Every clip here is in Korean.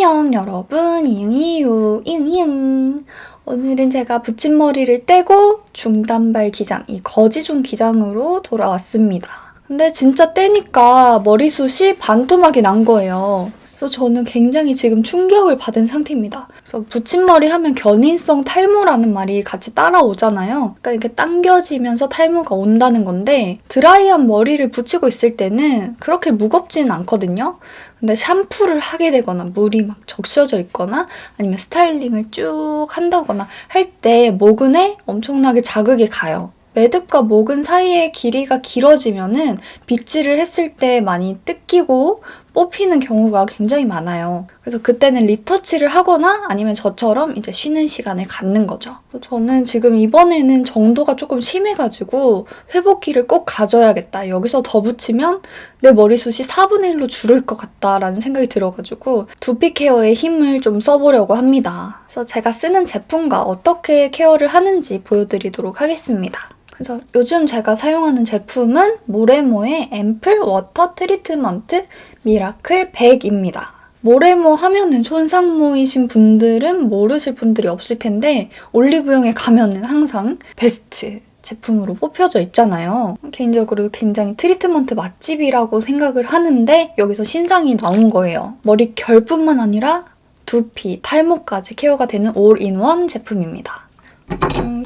안녕 여러분, 이응이유 이응이응. 오늘은 제가 붙임머리를 떼고 중단발 기장, 이 거지존 기장으로 돌아왔습니다. 근데 진짜 떼니까 머리숱이 반토막이 난 거예요. 그래서 저는 굉장히 지금 충격을 받은 상태입니다. 그래서 붙임머리 하면 견인성 탈모라는 말이 같이 따라오잖아요. 그러니까 이렇게 당겨지면서 탈모가 온다는 건데 드라이한 머리를 붙이고 있을 때는 그렇게 무겁지는 않거든요. 근데 샴푸를 하게 되거나 물이 막 적셔져 있거나 아니면 스타일링을 쭉 한다거나 할 때 모근에 엄청나게 자극이 가요. 매듭과 모근 사이의 길이가 길어지면은 빗질을 했을 때 많이 뜯기고 뽑히는 경우가 굉장히 많아요. 그래서 그때는 리터치를 하거나 아니면 저처럼 이제 쉬는 시간을 갖는 거죠. 저는 지금 이번에는 정도가 조금 심해가지고 회복기를 꼭 가져야겠다. 여기서 더 붙이면 내 머리숱이 4분의 1로 줄을 것 같다라는 생각이 들어가지고 두피 케어에 힘을 좀 써보려고 합니다. 그래서 제가 쓰는 제품과 어떻게 케어를 하는지 보여드리도록 하겠습니다. 그래서 요즘 제가 사용하는 제품은 모레모의 앰플 워터 트리트먼트 미라클 100입니다. 모레모 하면은 손상모이신 분들은 모르실 분들이 없을 텐데 올리브영에 가면은 항상 베스트 제품으로 뽑혀져 있잖아요. 개인적으로 굉장히 트리트먼트 맛집이라고 생각을 하는데 여기서 신상이 나온 거예요. 머리 결뿐만 아니라 두피, 탈모까지 케어가 되는 올인원 제품입니다.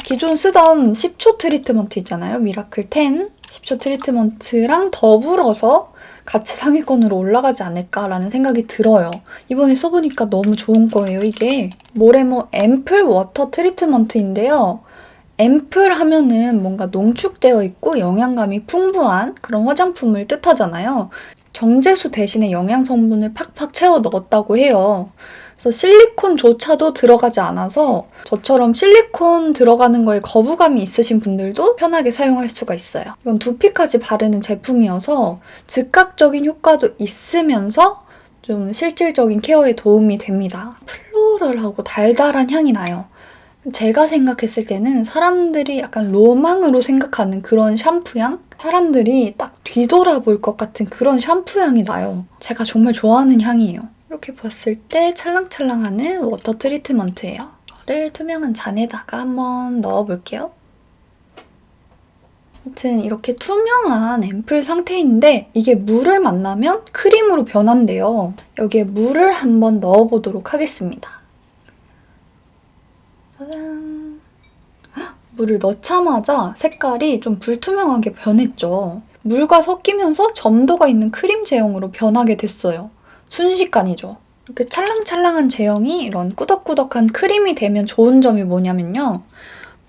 기존 쓰던 10초 트리트먼트 있잖아요. 미라클 10 10초 트리트먼트랑 더불어서 같이 상위권으로 올라가지 않을까라는 생각이 들어요. 이번에 써보니까 너무 좋은 거예요, 이게. 모레모 앰플 워터 트리트먼트인데요. 앰플 하면은 뭔가 농축되어 있고 영양감이 풍부한 그런 화장품을 뜻하잖아요. 정제수 대신에 영양 성분을 팍팍 채워 넣었다고 해요. 그래서 실리콘조차도 들어가지 않아서 저처럼 실리콘 들어가는 거에 거부감이 있으신 분들도 편하게 사용할 수가 있어요. 이건 두피까지 바르는 제품이어서 즉각적인 효과도 있으면서 좀 실질적인 케어에 도움이 됩니다. 플로럴하고 달달한 향이 나요. 제가 생각했을 때는 사람들이 약간 로망으로 생각하는 그런 샴푸향? 사람들이 딱 뒤돌아볼 것 같은 그런 샴푸향이 나요. 제가 정말 좋아하는 향이에요. 이렇게 봤을 때 찰랑찰랑하는 워터 트리트먼트예요. 이거를 투명한 잔에다가 한번 넣어볼게요. 아무튼 이렇게 투명한 앰플 상태인데 이게 물을 만나면 크림으로 변한대요. 여기에 물을 한번 넣어보도록 하겠습니다. 짜잔! 물을 넣자마자 색깔이 좀 불투명하게 변했죠. 물과 섞이면서 점도가 있는 크림 제형으로 변하게 됐어요. 순식간이죠. 이렇게 찰랑찰랑한 제형이 이런 꾸덕꾸덕한 크림이 되면 좋은 점이 뭐냐면요.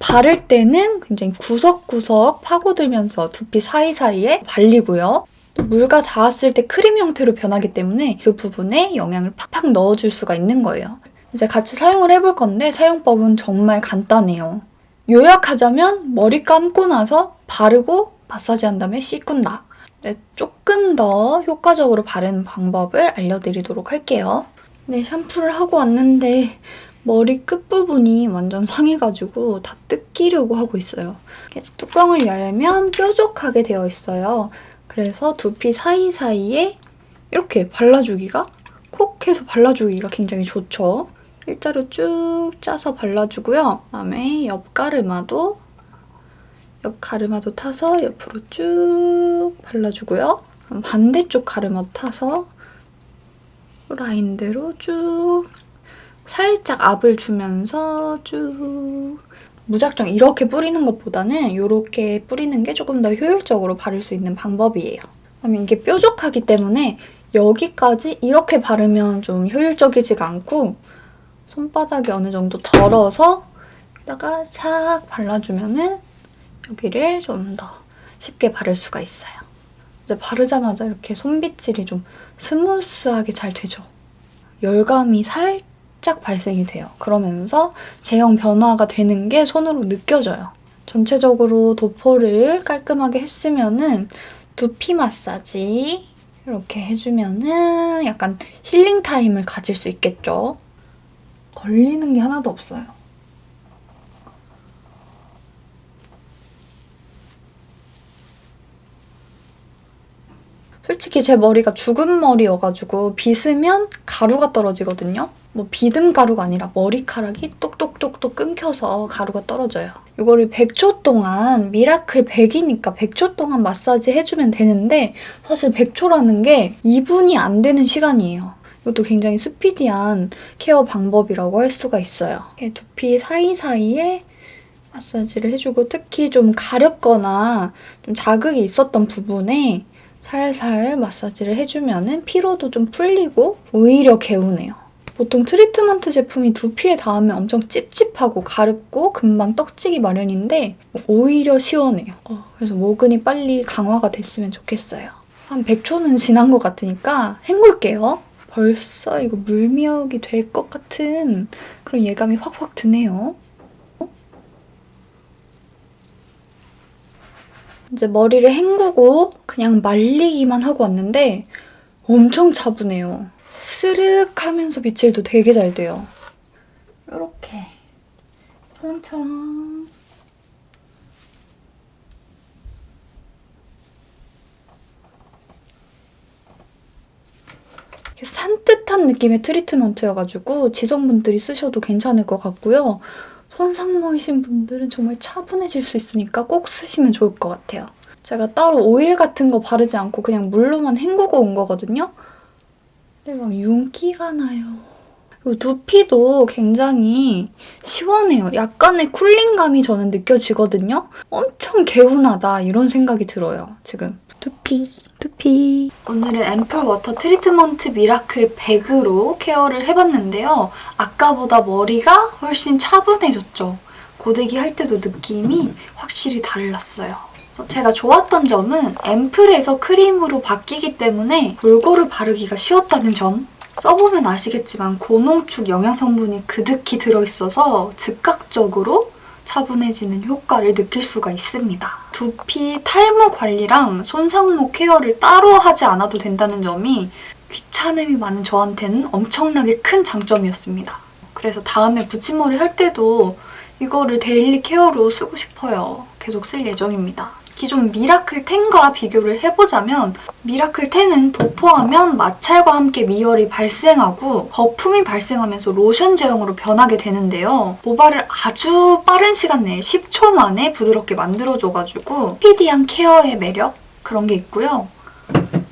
바를 때는 굉장히 구석구석 파고들면서 두피 사이사이에 발리고요. 또 물과 닿았을 때 크림 형태로 변하기 때문에 그 부분에 영양을 팍팍 넣어줄 수가 있는 거예요. 이제 같이 사용을 해볼 건데 사용법은 정말 간단해요. 요약하자면 머리 감고 나서 바르고 마사지한 다음에 씻군다. 조금 더 효과적으로 바르는 방법을 알려드리도록 할게요. 네, 샴푸를 하고 왔는데 머리 끝부분이 완전 상해가지고 다 뜯기려고 하고 있어요. 이렇게 뚜껑을 열면 뾰족하게 되어 있어요. 그래서 두피 사이사이에 이렇게 발라주기가 콕 해서 발라주기가 굉장히 좋죠. 일자로 쭉 짜서 발라주고요. 그다음에 옆 가르마도 타서 옆으로 쭉 발라주고요. 반대쪽 가르마 타서 라인대로 쭉 살짝 압을 주면서 쭉 무작정 이렇게 뿌리는 것보다는 이렇게 뿌리는 게 조금 더 효율적으로 바를 수 있는 방법이에요. 그다음에 이게 뾰족하기 때문에 여기까지 이렇게 바르면 좀 효율적이지가 않고 손바닥이 어느 정도 덜어서 여기다가 샥 발라주면은 여기를 좀 더 쉽게 바를 수가 있어요. 이제 바르자마자 이렇게 손빗질이 좀 스무스하게 잘 되죠. 열감이 살짝 발생이 돼요. 그러면서 제형 변화가 되는 게 손으로 느껴져요. 전체적으로 도포를 깔끔하게 했으면은 두피 마사지 이렇게 해주면은 약간 힐링 타임을 가질 수 있겠죠. 걸리는 게 하나도 없어요. 솔직히 제 머리가 죽은 머리여가지고 빗으면 가루가 떨어지거든요. 뭐 비듬 가루가 아니라 머리카락이 똑똑똑똑 끊겨서 가루가 떨어져요. 이거를 100초 동안 미라클 100이니까 100초 동안 마사지 해주면 되는데 사실 100초라는 게 2분이 안 되는 시간이에요. 이것도 굉장히 스피디한 케어 방법이라고 할 수가 있어요. 두피 사이사이에 마사지를 해주고 특히 좀 가렵거나 좀 자극이 있었던 부분에 살살 마사지를 해주면 피로도 좀 풀리고 오히려 개운해요. 보통 트리트먼트 제품이 두피에 닿으면 엄청 찝찝하고 가렵고 금방 떡지기 마련인데 오히려 시원해요. 그래서 모근이 빨리 강화가 됐으면 좋겠어요. 한 100초는 지난 것 같으니까 헹굴게요. 벌써 이거 물미역이 될 것 같은 그런 예감이 확확 드네요. 이제 머리를 헹구고 그냥 말리기만 하고 왔는데 엄청 차분해요. 스륵하면서 빗질도 되게 잘 돼요. 이렇게 찰랑찰랑. 산뜻한 느낌의 트리트먼트여가지고 지성분들이 쓰셔도 괜찮을 것 같고요. 손상모이신 분들은 정말 차분해질 수 있으니까 꼭 쓰시면 좋을 것 같아요. 제가 따로 오일 같은 거 바르지 않고 그냥 물로만 헹구고 온 거거든요. 근데 막 윤기가 나요. 그리고 두피도 굉장히 시원해요. 약간의 쿨링감이 저는 느껴지거든요. 엄청 개운하다 이런 생각이 들어요, 지금. 두피. 오늘은 앰플 워터 트리트먼트 미라클 100으로 케어를 해봤는데요. 아까보다 머리가 훨씬 차분해졌죠. 고데기 할 때도 느낌이 확실히 달랐어요. 제가 좋았던 점은 앰플에서 크림으로 바뀌기 때문에 골고루 바르기가 쉬웠다는 점. 써보면 아시겠지만 고농축 영양성분이 그득히 들어있어서 즉각적으로 차분해지는 효과를 느낄 수가 있습니다. 두피 탈모 관리랑 손상모 케어를 따로 하지 않아도 된다는 점이 귀찮음이 많은 저한테는 엄청나게 큰 장점이었습니다. 그래서 다음에 붙임머리 할 때도 이거를 데일리 케어로 쓰고 싶어요. 계속 쓸 예정입니다. 기존 미라클 10과 비교를 해보자면 미라클 10은 도포하면 마찰과 함께 미열이 발생하고 거품이 발생하면서 로션 제형으로 변하게 되는데요. 모발을 아주 빠른 시간 내에 10초 만에 부드럽게 만들어줘가지고 스피디한 케어의 매력? 그런 게 있고요.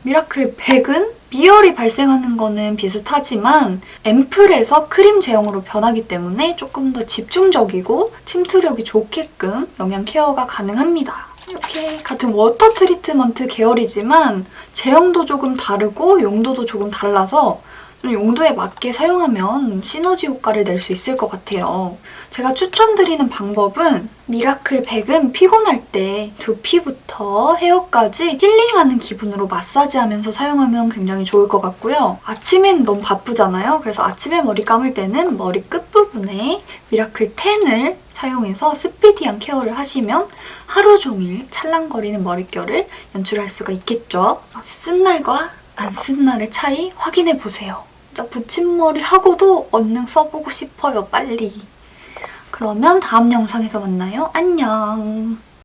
미라클 100은 미열이 발생하는 거는 비슷하지만 앰플에서 크림 제형으로 변하기 때문에 조금 더 집중적이고 침투력이 좋게끔 영양 케어가 가능합니다. 이렇게 같은 워터 트리트먼트 계열이지만 제형도 조금 다르고 용도도 조금 달라서 용도에 맞게 사용하면 시너지 효과를 낼 수 있을 것 같아요. 제가 추천드리는 방법은 미라클 100은 피곤할 때 두피부터 헤어까지 힐링하는 기분으로 마사지하면서 사용하면 굉장히 좋을 것 같고요. 아침엔 너무 바쁘잖아요. 그래서 아침에 머리 감을 때는 머리 끝부분에 미라클 10을 사용해서 스피디한 케어를 하시면 하루 종일 찰랑거리는 머릿결을 연출할 수가 있겠죠. 쓴 날과 안 쓴 날의 차이 확인해보세요. 진짜 붙임머리 하고도 얼른 써보고 싶어요, 빨리. 그러면 다음 영상에서 만나요. 안녕.